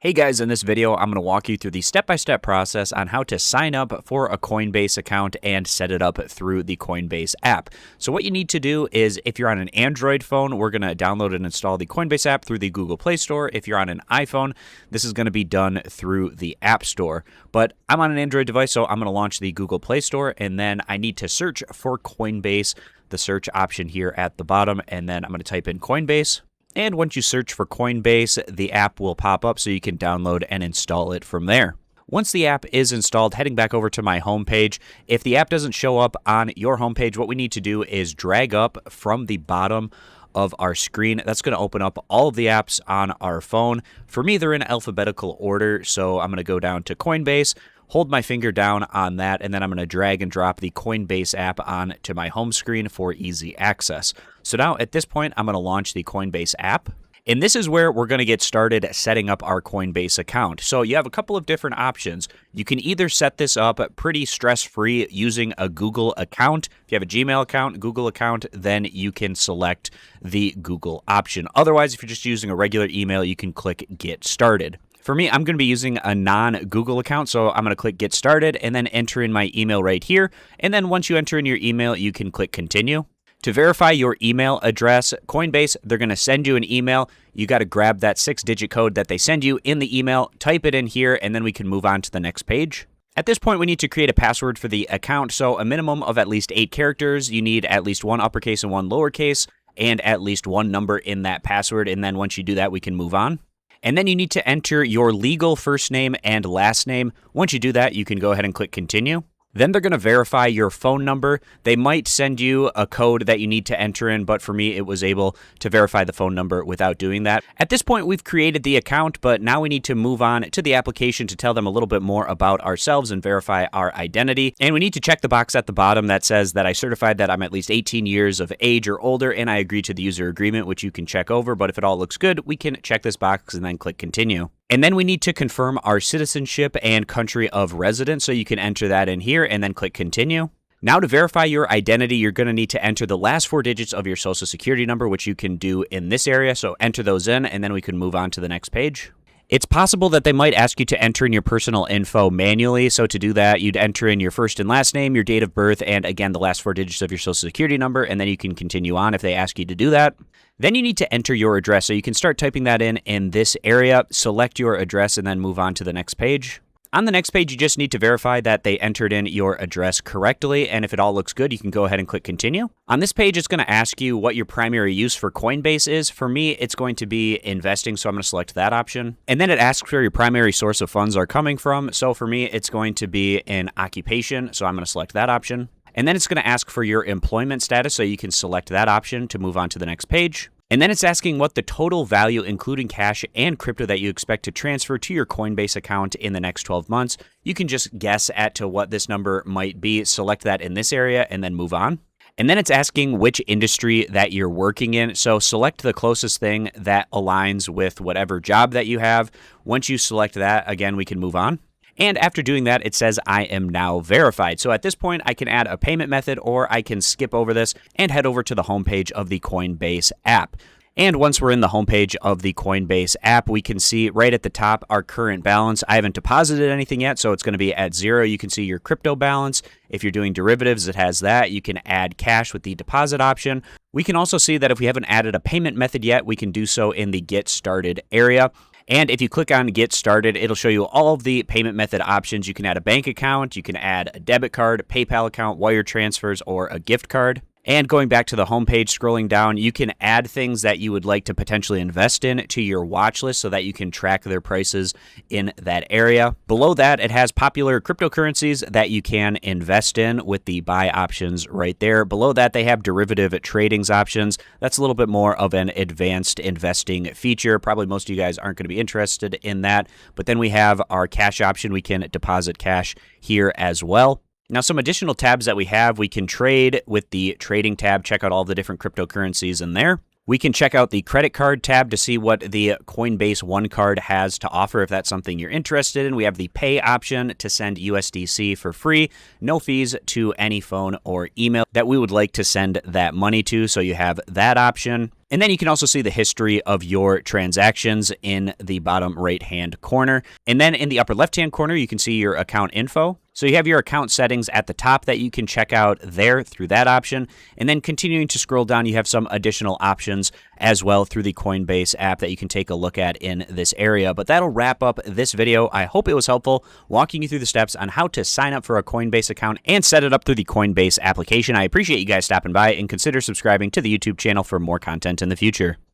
Hey guys, in this video, I'm going to walk you through the step-by-step process on how to sign up for a Coinbase account and set it up through the Coinbase app. So what you need to do is, if you're on an Android phone, we're going to download and install the Coinbase app through the Google Play Store. If you're on an iPhone, this is going to be done through the App Store. But I'm on an Android device, so I'm going to launch the Google Play Store, and then I need to search for Coinbase, the search option here at the bottom, and then I'm going to type in Coinbase. And once you search for Coinbase, the app will pop up so you can download and install it from there. Once the app is installed, heading back over to my homepage, if the app doesn't show up on your homepage, what we need to do is drag up from the bottom of our screen. That's going to open up all of the apps on our phone. For me, they're in alphabetical order, so I'm going to go down to Coinbase, hold my finger down on that, and then I'm going to drag and drop the Coinbase app on to my home screen for easy access. So now at this point, I'm going to launch the Coinbase app. And this is where we're going to get started setting up our Coinbase account. So you have a couple of different options. You can either set this up pretty stress-free using a Google account. If you have a Gmail account, Google account, then you can select the Google option. Otherwise, if you're just using a regular email, you can click Get Started. For me, I'm going to be using a non-Google account, so I'm going to click Get Started and then enter in my email right here. And then once you enter in your email, you can click Continue. To verify your email address, Coinbase, they're going to send you an email. You got to grab that 6-digit code that they send you in the email, type it in here, and then we can move on to the next page. At this point, we need to create a password for the account, so a minimum of at least 8 characters. You need at least one uppercase and one lowercase, and at least one number in that password, and then once you do that, we can move on. And then you need to enter your legal first name and last name. Once you do that, you can go ahead and click Continue. Then they're going to verify your phone number. They might send you a code that you need to enter in, but for me, it was able to verify the phone number without doing that. At this point, we've created the account, but now we need to move on to the application to tell them a little bit more about ourselves and verify our identity. And we need to check the box at the bottom that says that I certified that I'm at least 18 years of age or older, and I agree to the user agreement, which you can check over. But if it all looks good, we can check this box and then click Continue. And then we need to confirm our citizenship and country of residence, so you can enter that in here and then click Continue. Now to verify your identity, you're going to need to enter the last 4 digits of your social security number, which you can do in this area. So enter those in, and then we can move on to the next page. It's possible that they might ask you to enter in your personal info manually. So to do that, you'd enter in your first and last name, your date of birth, and again, the last 4 digits of your social security number, and then you can continue on if they ask you to do that. Then you need to enter your address. So you can start typing that in this area, select your address, and then move on to the next page. On the next page, you just need to verify that they entered in your address correctly, and if it all looks good, you can go ahead and click Continue. On this page, it's going to ask you what your primary use for Coinbase is. For me, it's going to be investing, so I'm going to select that option. And then it asks where your primary source of funds are coming from. So for me, it's going to be in occupation, so I'm going to select that option. And then it's going to ask for your employment status, so you can select that option to move on to the next page. And then it's asking what the total value, including cash and crypto, that you expect to transfer to your Coinbase account in the next 12 months. You can just guess at to what this number might be, select that in this area, and then move on. And then it's asking which industry that you're working in. So select the closest thing that aligns with whatever job that you have. Once you select that, again, we can move on. And after doing that, it says I am now verified. So at this point, I can add a payment method, or I can skip over this and head over to the homepage of the Coinbase app. And once we're in the homepage of the Coinbase app, we can see right at the top our current balance. I haven't deposited anything yet, so it's going to be at 0. You can see your crypto balance. If you're doing derivatives, it has that. You can add cash with the deposit option. We can also see that if we haven't added a payment method yet, we can do so in the Get Started area. And if you click on Get Started, it'll show you all of the payment method options. You can add a bank account, you can add a debit card, a PayPal account, wire transfers, or a gift card. And going back to the homepage, scrolling down, you can add things that you would like to potentially invest in to your watch list so that you can track their prices in that area. Below that, it has popular cryptocurrencies that you can invest in with the buy options right there. Below that, they have derivative tradings options. That's a little bit more of an advanced investing feature. Probably most of you guys aren't going to be interested in that. But then we have our cash option. We can deposit cash here as well. Now, some additional tabs that we have, we can trade with the trading tab, check out all the different cryptocurrencies in there. We can check out the credit card tab to see what the Coinbase One card has to offer if that's something you're interested in. We have the pay option to send USDC for free, no fees to any phone or email that we would like to send that money to. So you have that option. And then you can also see the history of your transactions in the bottom right-hand corner. And then in the upper left-hand corner, you can see your account info. So you have your account settings at the top that you can check out there through that option. And then continuing to scroll down, you have some additional options as well through the Coinbase app that you can take a look at in this area. But that'll wrap up this video. I hope it was helpful walking you through the steps on how to sign up for a Coinbase account and set it up through the Coinbase application. I appreciate you guys stopping by, and consider subscribing to the YouTube channel for more content in the future.